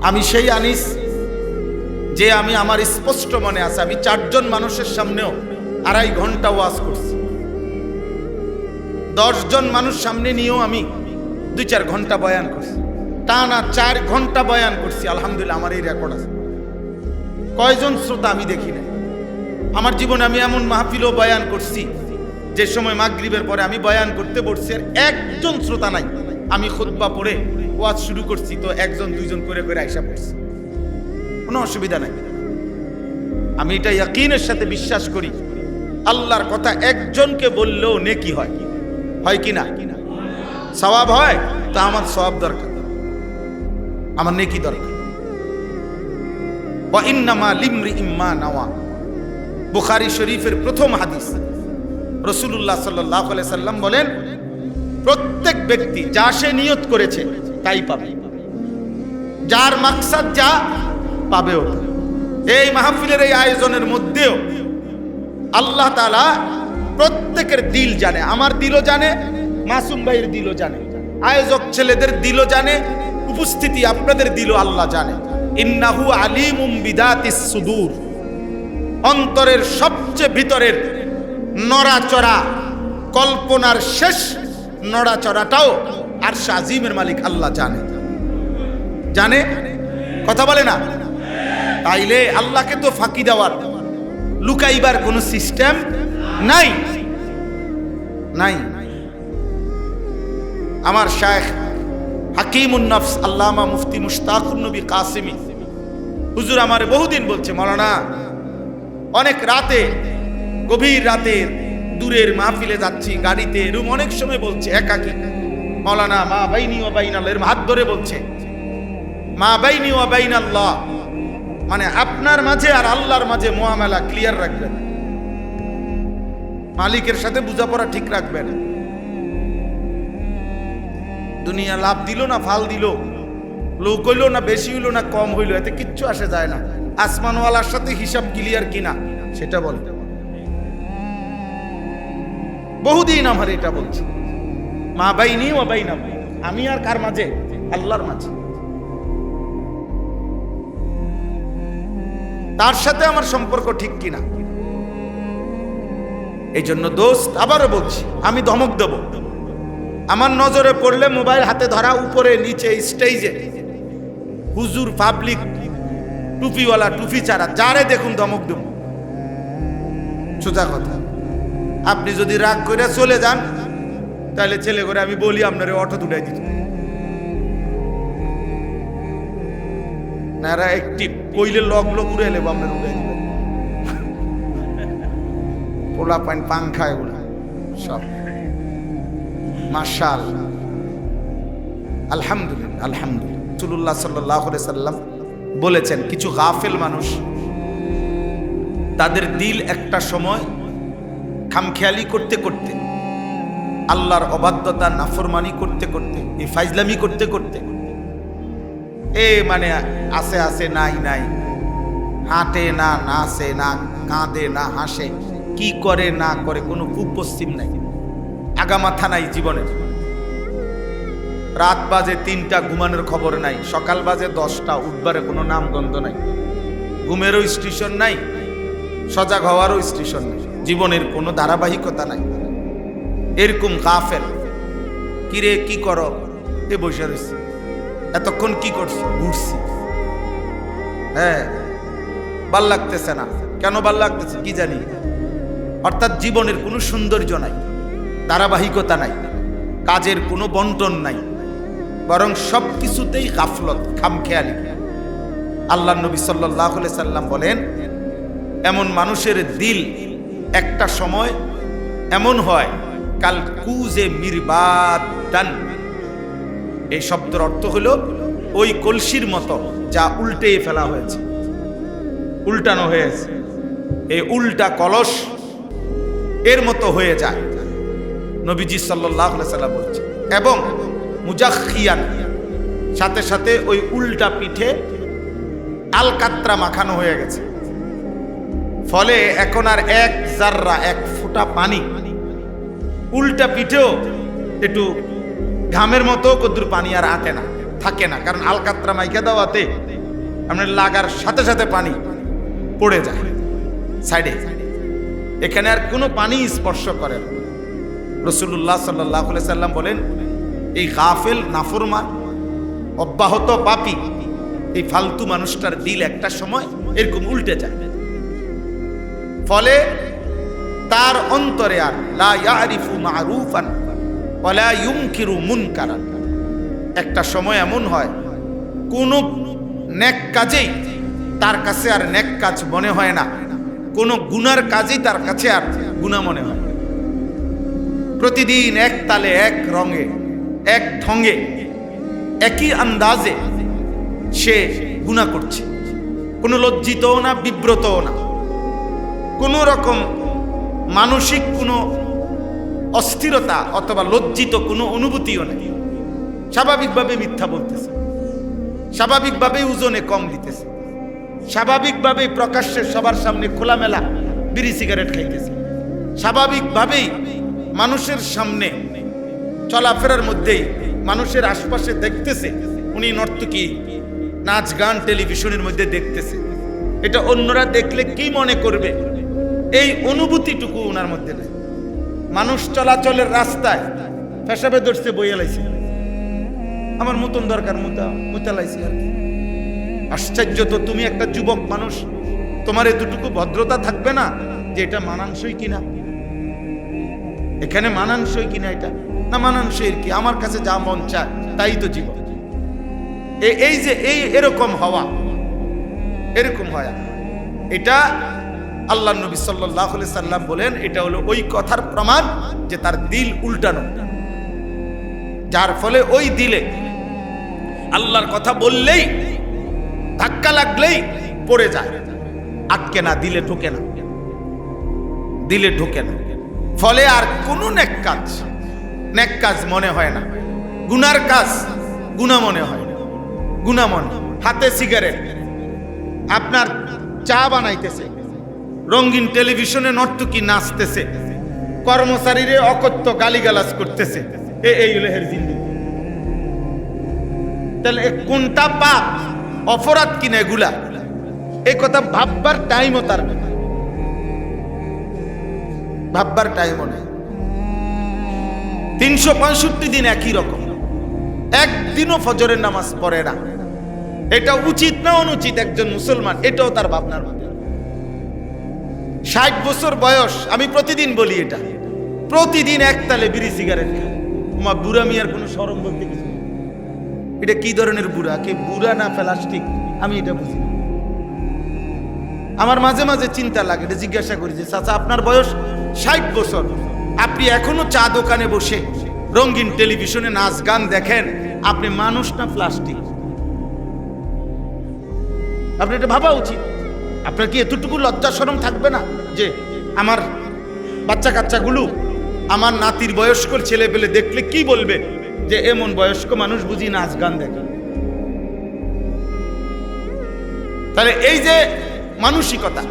আমি সেই আনিস যে আমি আমার স্পষ্ট মনে আছে আমি 4 জন মানুষের সামনেও 2.5 ঘন্টা ওয়াজ করছি। 10 জন মানুষ সামনে নিয়েও আমি 2-4 ঘন্টা বয়ান করছি, টানা 4 ঘন্টা বয়ান করছি। আলহামদুলিল্লাহ আমার এই রেকর্ড আছে। কয়জন শ্রোতা আমি দেখি না আমার জীবনে। আমি এমন মাহফিলও বয়ান করছি যে সময় মাগরিবের পরে আমি বয়ান করতে বসছি আর একজন শ্রোতা নাই। আমি খুতবা পড়ে ওয়াজ শুরু করছি তো 1-2 করে আইসা পড়ছি, কোনো অসুবিধা নাই। আমি এটা ইয়াকিনের সাথে বিশ্বাস করি আল্লাহর কথা একজনকে বললেও নেকি হয়, হয় কি না? সওয়াব হয়। তা আমার সওয়াব দরকার, আমার নেকি দরকার। ওয়া ইন্নামা লিমরিইম মা নাওয়া, বুখারী শরীফের প্রথম হাদিস। রাসূলুল্লাহ সাল্লাল্লাহু আলাইহি সাল্লাম বলেন, প্রত্যেক ব্যক্তি যা সে নিয়ত করেছে তাই পাবে, যার মাকসাদ যা পাবেও। এই মাহফিলের এই আয়োজনের মধ্যেও আল্লাহ তাআলা প্রত্যেকের দিল জানে, আমার দিলও জানে, মাসুম ভাইয়ের দিলও জানে, আয়োজক ছেলেদের দিলও জানে, উপস্থিতি আপনাদের দিলও আল্লাহ জানে। ইন্নাহু আলিমুম বিদাতিস সুদূর, অন্তরের সবচেয়ে ভিতরের নড়াচড়া, কল্পনার শেষ নড়াচড়াটাও আরশ আজিমের মালিক আল্লাহ জানে। জানে, কথা বলে না? তাইলে আল্লাহকে তো ফাঁকি দেওয়ার, লুকাইবার কোনো সিস্টেম নাই, নাই। আমার শায়েখ হাকিমুন নফস আল্লামা মুফতি মুশতাকুন নবী কাসেমি হুজুর আমারে বহুদিন বলছে, মাওলানা অনেক রাতে, গভীর রাতে দূরের মাহফিলে যাচ্ছি গাড়িতে, এরকম অনেক সময় বলছে একাকী, মাওলানা মা বাইনি ওয়া বাইনাল, এর হাত ধরে বলছে মা বাইনি ওয়া বাইনাল্লাহ, মানে আপনার মাঝে আর আল্লাহর মাঝে মুআমালা ক্লিয়ার রাখবেন, মালিকের সাথে বোঝাপড়া ঠিক রাখবেন। দুনিয়া লাভ দিল না ফাল দিল, লোক হইল না বেশি হইল না কম হইল, এতে কিচ্ছু আসে যায় না। আসমানওয়ালার সাথে হিসাব ক্লিয়ার কিনা সেটা বল। বহুদিন আমার এটা বলছে, মা বাইনি ওয়া বাইনা, আমি আর কার মাঝে? আল্লাহর মাঝে। তার সাথে আমার সম্পর্ক ঠিক কিনা। এই জন্য দোস্ত আবারও বলছি, আমি ধমক দেব, আমার নজরে পড়লে মোবাইল হাতে ধরা, উপরে নিচে স্টেজে হুজুর, পাবলিক, টুপিওয়ালা, টুপি ছাড়া যারে দেখুন ধমক দেব। সোজা কথা, আপনি যদি রাগ করে চলে যান তাহলে ছেলে করে আমি বলি আপনারে অটো উঠাই দিত না, এরা একটি কইলে লগ লগ উড়ে এলে আপনার উঠাই দিবেন। পোলা পাইন পাংখা এগুলা সব মাশাআল্লাহ, আলহামদুলিল্লাহ, আলহামদুলিল্লাহ। রাসূলুল্লাহ সাল্লাল্লাহু আলাইহি সাল্লাম বলেছেন, কিছু গাফেল মানুষ, তাদের দিল একটা সময় খামখেয়ালি করতে করতে, আল্লাহর অবাধ্যতা নাফরমানি করতে করতে, এই ফাইজলামি করতে করতে, মানে আছে আছে নাই নাই, হাঁটে না নাচে না, কাঁদে না হাসে, কি করে না করে কোনো পূব পশ্চিম নাই, আগামাথা নাই জীবনের। রাত বাজে 3টা, ঘুমানোর খবর নাই, সকাল বাজে 10টা, উঠবারে কোনো নামগন্ধ নাই, ঘুমেরও স্টেশন নাই, সজাগ হওয়ারও স্টেশন নাই, জীবনের কোনো ধারাবাহিকতা নাই। এরকম গাফেল। কিরে কি করো? এ বসে রয়েছি। এতক্ষণ কি করছো? ঘুরছি। হ্যাঁ, ভাল লাগতেছে না। কেন ভাল লাগতেছে কি জানি। অর্থাৎ জীবনের কোনো সৌন্দর্য নাই, ধারাবাহিকতা নাই, কাজের কোনো বন্টন নাই, বরং সব কিছুতেই গাফলত, খামখেয়ালি। আল্লাহ নবী সাল্লাল্লাহু আলাইহি সাল্লাম বলেন, এমন মানুষের দিল একটা সময় এমন হয় কাল কুজে মিরবাদান। এই শব্দের অর্থ হলো ওই কলসির মতো যা উল্টে ফেলা হয়েছে, উল্টানো হয়েছে, এই উল্টা কলস এর মতো হয়ে যায়, নবীজি সাল্লাল্লাহু আলাইহি সাল্লাম বলছেন। এবং মুজাখিয়ান, সাথে সাথে ওই উল্টা পিঠে আলকাত্রা মাখানো হয়ে গেছে, ফলে এখন আর এক জাররা, এক ফোঁটা পানি উল্টা পিঠেও একটু ঘামের মতো কদ্দুর পানি আর আটে না, থাকে না, কারণ আলকাতরা মাইকা দেওয়াতে আপনার লাগার সাথে সাথে পানি পড়ে যায় সাইডে, এখানে আর কোনো পানি স্পর্শ করে না। রাসূলুল্লাহ সাল্লাল্লাহু আলাইহি সাল্লাম বলেন, এই গাফেল নাফরমান অব্যাহত পাপী এই ফালতু মানুষটার দিল একটা সময় এরকম উল্টে যায়, ফলে তার অন্তরে আর লা ইয়ারিফু মারুফান ওয়ালা ইউনকিরু মুনকারান। একটা সময় এমন হয় কোন নেক কাজেই তার কাছে আর নেক কাজ মনে হয় না, কোন গুনার কাজই তার কাছে আর গুনাহ মনে হয়। প্রতিদিন এক তালে, এক রঙে, এক ঢঙে, একই আন্দাজে সে গুনাহ করছে, কোনো লজ্জিতও না, বিব্রতও না, কোনো রকম মানসিক কোনো অস্থিরতা অথবা লজ্জিত কোনো অনুভূতিও নেই। স্বাভাবিকভাবে মিথ্যা বলতেছে, স্বাভাবিকভাবে ওজনে কম দিতেছে, স্বাভাবিকভাবেই প্রকাশ্যে সবার সামনে খোলামেলা বিড়ি সিগারেট খাইতেছে, স্বাভাবিকভাবেই মানুষের সামনে চলাফেরার মধ্যেই মানুষের আশপাশে দেখতেছে উনি নর্তকী, নাচ গান টেলিভিশনের মধ্যে দেখতেছে। এটা অন্যরা দেখলে কি মনে করবে এই অনুভূতিটুকু ওনার মধ্যে নেই। মানুষ চলাচলের রাস্তায় পেশাবে ধরছে বইয়া লাইছে, আমার মতন দরকার মুতা লাইছি আর কি। আশ্চর্য তো, তুমি একটা যুবক মানুষ, তোমার এতটুকু ভদ্রতা থাকবে না যে এটা মানানসই কিনা, এখানে মানানসই কিনা, এটা না মানানসই কি, আমার কাছে যা মন চায় তাই তো জীবন। এই যে এরকম হওয়া, এরকম হয়, এটা আল্লাহ নবী সাল্লাল্লাহু আলাইহি সাল্লাম বলেন এটা হলো ওই কথার প্রমাণ যে তার দিল উল্টানো, যার ফলে ওই দিলে আল্লাহর কথা বললেই, ধাক্কা লাগলেই পড়ে যায়, আটকে না, দিলে ঢোকে না, দিলে ঢোকে না। ফলে আর কোনো নেক কাজ মনে হয় না, গুনার কাজ গুনাহ মনে হয় না, গুনাহ মনে। হাতে সিগারেট, আপনার চা বানাইতেছে, রঙিন টেলিভিশনে নর্তকী নাচতেছে, কর্মচারীরে অকথ্য গালিগালাজ করতেছে, এই হলো এর জিন্দেগি। তাহলে কোনটা পাপ অপরাধ কিনা এগুলা, এই কথা ভাববার টাইমও তার নেই, ভাববার টাইমও নেই। 365 দিন একই রকম, একদিনও ফজরের নামাজ পড়ে না। এটা উচিত না অনুচিত একজন মুসলমান, এটাও তার ভাবনার মধ্যে। 60 বছর বয়স, আমি প্রতিদিন বলি এটা, প্রতিদিন একতালে বিড়ি সিগারেট খায়। তোমার বুড়া মিয়ার কোনো শরম বলতে কিছু নেই। এটা কি ধরনের বুড়া, কে বুড়া না প্লাস্টিক, আমি এটা বুঝি না। আমার মাঝে মাঝে চিন্তা লাগে, এটা জিজ্ঞাসা করি যে চাচা আপনার বয়স 60 বছর, আপনি এখনো চা দোকানে বসে রঙিন টেলিভিশনে নাচ গান দেখেন, আপনি মানুষ না প্লাস্টিক? আপনার এটা ভাবা উচিত। আপনার কি এতটুকু লজ্জা শরম থাকবে না যে আমার বাচ্চা কাচ্চাগুলো, আমার নাতির বয়স্ক ছেলে পেলে দেখলে কি বলবে যে এমন বয়স্ক মানুষ বুঝি নাচ গান দেখে? তাহলে এই যে মানসিকতা,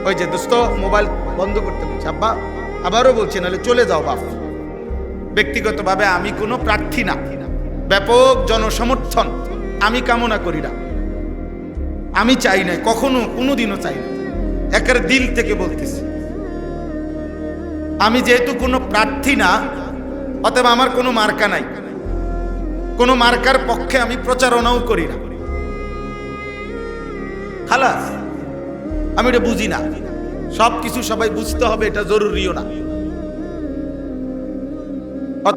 ওই যে দোস্ত মোবাইল বন্ধ করতে বলছে, আব্বা আবারও বলছে নাহলে চলে যাও বাপ। ব্যক্তিগতভাবে আমি কোনো প্রার্থী না, ব্যাপক জনসমর্থন আমি কামনা করি না, আমি চাই না, কখনো কোনোদিনও চাই না, একের দিল থেকে বলতেছি। আমি যেহেতু কোনো প্রার্থী না, অতএব আমার কোনো মার্কা নাই, কোনো মার্কার পক্ষে আমি প্রচারণাও করি না, খালাস। আমি এটা বুঝি না, সব কিছু সবাই বুঝতে হবে এটা জরুরিও না।